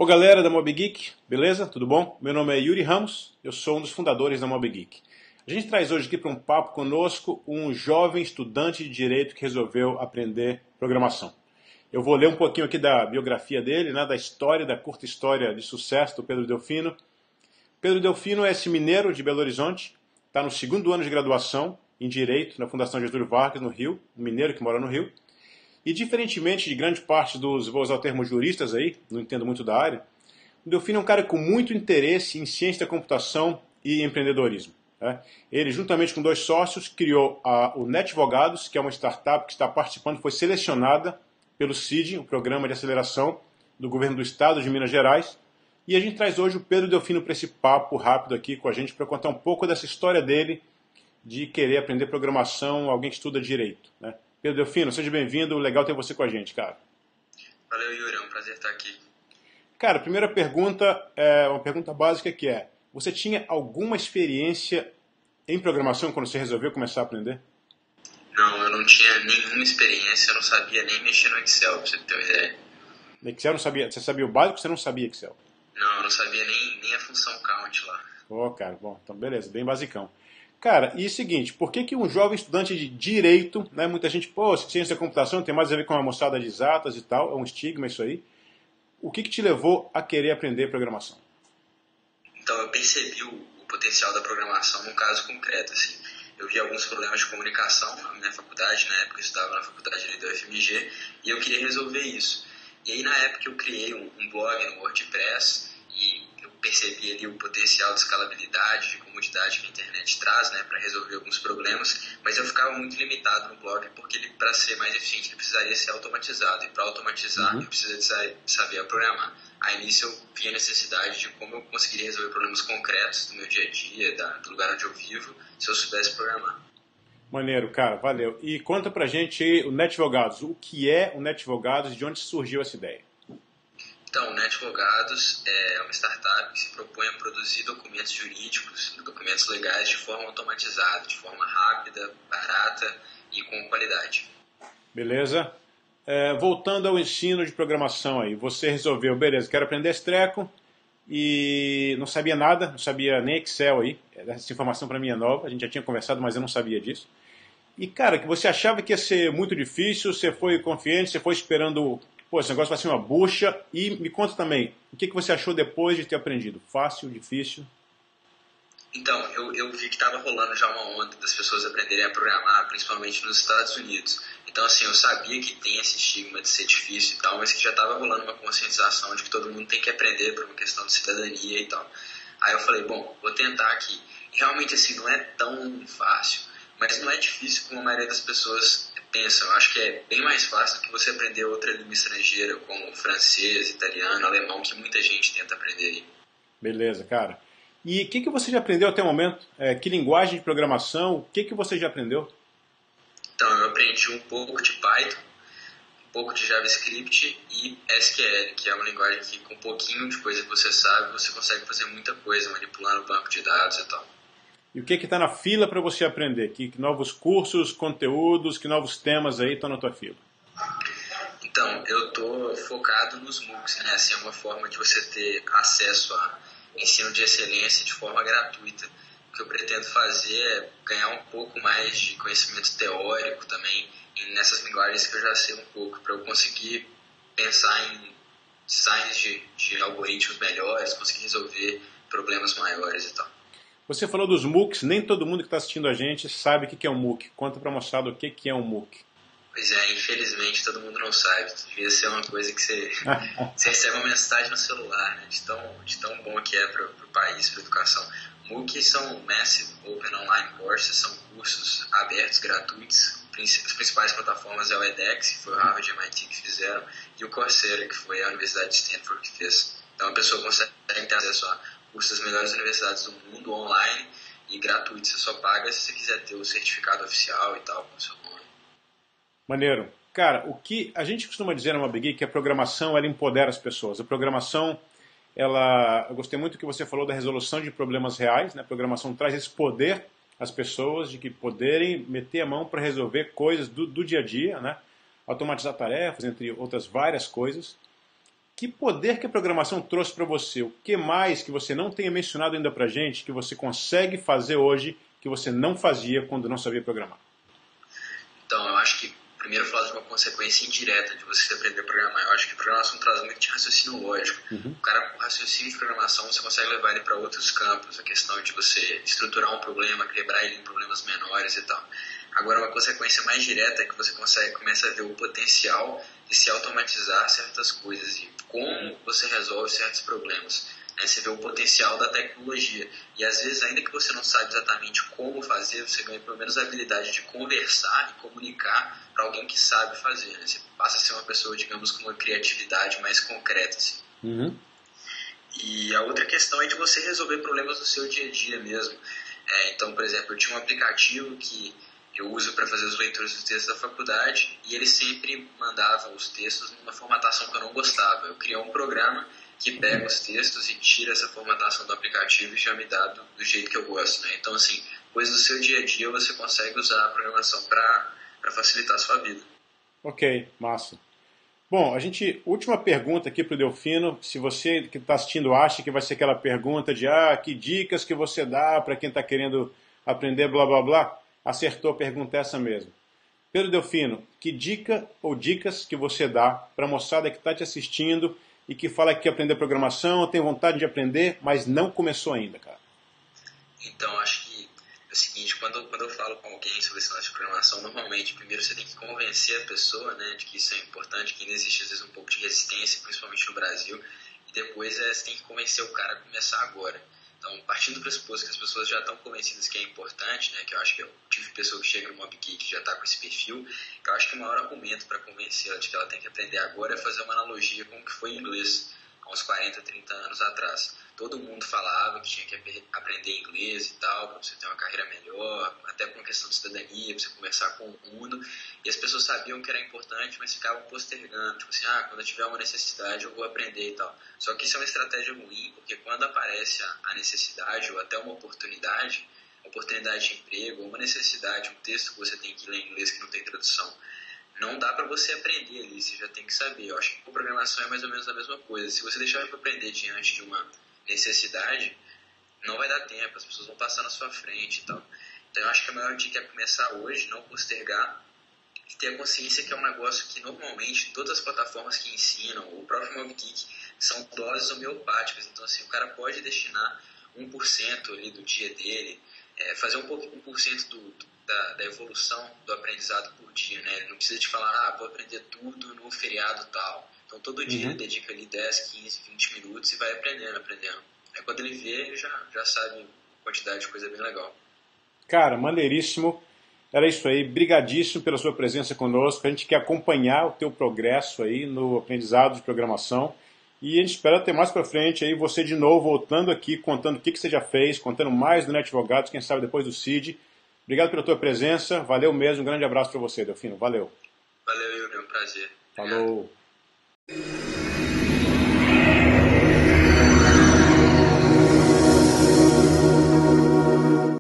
Ô galera da Mob Geek, beleza? Tudo bom? Meu nome é Yuri Ramos, eu sou um dos fundadores da Mob Geek. A gente traz hoje aqui para um papo conosco um jovem estudante de Direito que resolveu aprender programação. Eu vou ler um pouquinho aqui da biografia dele, né, da história, da curta história de sucesso do Pedro Delfino. Pedro Delfino é esse mineiro de Belo Horizonte, está no segundo ano de graduação em Direito na Fundação Getúlio Vargas, no Rio, um mineiro que mora no Rio. E diferentemente de grande parte dos, vou usar o termo juristas aí, não entendo muito da área, o Delfino é um cara com muito interesse em ciência da computação e empreendedorismo. Né? Ele, juntamente com dois sócios, criou o NetVogados, que é uma startup que está participando, foi selecionada pelo CID, o Programa de Aceleração do Governo do Estado de Minas Gerais. E a gente traz hoje o Pedro Delfino para esse papo rápido aqui com a gente, para contar um pouco dessa história dele, de querer aprender programação, alguém que estuda direito, né? Pedro Delfino, seja bem-vindo, legal ter você com a gente, cara. Valeu, Yuri, é um prazer estar aqui. Cara, a primeira pergunta é uma pergunta básica que é, você tinha alguma experiência em programação quando você resolveu começar a aprender? Não, eu não tinha nenhuma experiência, eu não sabia nem mexer no Excel, pra você ter uma ideia. No Excel não sabia, você sabia o básico, você não sabia Excel? Não, eu não sabia nem a função count lá. Cara, bom, então beleza, bem basicão. Cara, e o seguinte, por que um jovem estudante de Direito, né, muita gente, pô, ciência da computação tem mais a ver com a moçada de exatas e tal, é um estigma isso aí. O que te levou a querer aprender programação? Então, eu percebi o potencial da programação num caso concreto, assim. Eu vi alguns problemas de comunicação na minha faculdade, na época eu estudava na faculdade ali da UFMG, e eu queria resolver isso. E aí, na época, eu criei um blog no WordPress, e eu percebi ali o potencial de escalabilidade, de comodidade que a internet traz, né, para resolver alguns problemas, mas eu ficava muito limitado no blog porque ele, para ser mais eficiente, ele precisaria ser automatizado, e para automatizar eu precisaria saber programar. Aí nisso eu vi a necessidade de como eu conseguiria resolver problemas concretos do meu dia a dia, do lugar onde eu vivo, se eu soubesse programar. Maneiro, cara, valeu. E conta pra gente aí o NetVogados. O que é o NetVogados e de onde surgiu essa ideia? Então, o NetVogados é uma startup que se propõe a produzir documentos jurídicos, documentos legais de forma automatizada, de forma rápida, barata e com qualidade. Beleza. Voltando ao ensino de programação aí, você resolveu, beleza, quero aprender esse treco e não sabia nada, não sabia nem Excel aí, essa informação para mim é nova, a gente já tinha conversado, mas eu não sabia disso. E cara, que você achava que ia ser muito difícil, você foi confiante, você foi esperando, pô, esse negócio vai ser uma bucha. E me conta também, o que você achou depois de ter aprendido? Fácil, difícil? Então, eu vi que estava rolando já uma onda das pessoas aprenderem a programar, principalmente nos Estados Unidos. Então, assim, eu sabia que tem esse estigma de ser difícil e tal, mas que já estava rolando uma conscientização de que todo mundo tem que aprender por uma questão de cidadania e tal. Aí eu falei, bom, vou tentar aqui. E realmente, assim, não é tão fácil, mas não é difícil como a maioria das pessoas pensam. Eu acho que é bem mais fácil do que você aprender outra língua estrangeira, como francês, italiano, alemão, que muita gente tenta aprender aí. Beleza, cara. E o que você já aprendeu até o momento? Que linguagem de programação? O que você já aprendeu? Então, eu aprendi um pouco de Python, um pouco de JavaScript e SQL, que é uma linguagem que com um pouquinho de coisa que você sabe, você consegue fazer muita coisa, manipulando o banco de dados e tal. E o que está na fila para você aprender? Que novos cursos, conteúdos, que novos temas aí estão na tua fila? Então, eu estou focado nos MOOCs, né? Assim, é uma forma de você ter acesso a ensino de excelência de forma gratuita. O que eu pretendo fazer é ganhar um pouco mais de conhecimento teórico também nessas linguagens que eu já sei um pouco, para eu conseguir pensar em designs de algoritmos melhores, conseguir resolver problemas maiores e tal. Você falou dos MOOCs, nem todo mundo que está assistindo a gente sabe o que é um MOOC. Conta para a moçada o que é um MOOC. Pois é, infelizmente todo mundo não sabe. Devia ser uma coisa que você recebe uma mensagem no celular, né? De tão bom que é para o país, para a educação. MOOCs são Massive Open Online Courses, são cursos abertos, gratuitos. As principais plataformas é o edX, que foi o Harvard e MIT que fizeram, e o Coursera, que foi a Universidade de Stanford que fez. Então a pessoa consegue ter acesso a cursos das melhores universidades do mundo online e gratuito. Você só paga se você quiser ter o certificado oficial e tal, com o seu nome. Maneiro. Cara, o que a gente costuma dizer na Mob Geek é que a programação ela empodera as pessoas. A programação, eu gostei muito que você falou da resolução de problemas reais, né? A programação traz esse poder às pessoas de que poderem meter a mão para resolver coisas do dia a dia, né? Automatizar tarefas, entre outras várias coisas. que poder que a programação trouxe para você? O que mais que você não tenha mencionado ainda para a gente que você consegue fazer hoje que você não fazia quando não sabia programar? Então, eu acho que primeiro falar de uma consequência indireta de você aprender a programar. Eu acho que a programação traz muito de raciocínio lógico. O cara, com raciocínio de programação, você consegue levar ele para outros campos. A questão de você estruturar um problema, quebrar ele em problemas menores e tal. Agora, uma consequência mais direta é que você começa a ver o potencial de se automatizar certas coisas e como você resolve certos problemas. Você vê o potencial da tecnologia. E às vezes, ainda que você não saiba exatamente como fazer, você ganha pelo menos a habilidade de conversar e comunicar para alguém que sabe fazer. Você passa a ser uma pessoa, digamos, com uma criatividade mais concreta. Assim. E a outra questão é de você resolver problemas no seu dia a dia mesmo. Então, por exemplo, eu tinha um aplicativo que eu uso para fazer as leituras dos textos da faculdade e ele sempre mandava os textos numa formatação que eu não gostava. Eu criei um programa que pega os textos e tira essa formatação do aplicativo e já me dá do jeito que eu gosto, né? Então, assim, coisas do seu dia a dia você consegue usar a programação para facilitar a sua vida. Ok, massa. Bom, última pergunta aqui para o Delfino. Se você que está assistindo acha que vai ser aquela pergunta de que dicas que você dá para quem está querendo aprender blá blá blá, acertou a pergunta essa mesmo. Pedro Delfino, que dica ou dicas que você dá para a moçada que está te assistindo e que fala que quer aprender programação, tem vontade de aprender, mas não começou ainda, cara? Então, acho que é o seguinte, quando eu falo com alguém sobre esse lance de programação, normalmente, primeiro você tem que convencer a pessoa, né, de que isso é importante, que ainda existe às vezes um pouco de resistência, principalmente no Brasil, e depois você tem que convencer o cara a começar agora. Então, partindo do pressuposto que as pessoas já estão convencidas que é importante, né, que eu acho que eu tive pessoa que chega no MobGeek que já está com esse perfil, eu acho que o maior argumento para convencê-la de que ela tem que aprender agora é fazer uma analogia com o que foi em inglês há uns 40, 30 anos atrás. Todo mundo falava que tinha que aprender inglês e tal, para você ter uma carreira melhor, até por uma questão de cidadania, para você conversar com o mundo. E as pessoas sabiam que era importante, mas ficavam postergando. Tipo assim, quando eu tiver uma necessidade eu vou aprender e tal. Só que isso é uma estratégia ruim, porque quando aparece a necessidade ou até uma oportunidade de emprego, ou uma necessidade, um texto que você tem que ler em inglês que não tem tradução, não dá para você aprender ali, você já tem que saber. Eu acho que a programação é mais ou menos a mesma coisa. Se você deixar para aprender diante de uma necessidade, não vai dar tempo, as pessoas vão passar na sua frente e tal. Então eu acho que a maior dica é começar hoje, não postergar, e ter a consciência que é um negócio que normalmente todas as plataformas que ensinam, o próprio MobGeek, são doses homeopáticas. Então assim, o cara pode destinar 1% ali do dia dele, fazer 1% da evolução do aprendizado por dia, né? Ele não precisa te falar, vou aprender tudo no feriado tal. Então todo dia ele dedica ali 10, 15, 20 minutos e vai aprendendo. Aí quando ele vê, ele já sabe uma quantidade de coisa bem legal. Cara, maneiríssimo. Era isso aí. Brigadíssimo pela sua presença conosco. A gente quer acompanhar o teu progresso aí no aprendizado de programação. E a gente espera ter mais para frente aí você de novo voltando aqui, contando o que você já fez, contando mais do NetAdvogados, quem sabe depois do CID. Obrigado pela tua presença. Valeu mesmo. Um grande abraço para você, Delfino. Valeu. Valeu, Yuri. É um prazer. Falou. Obrigado.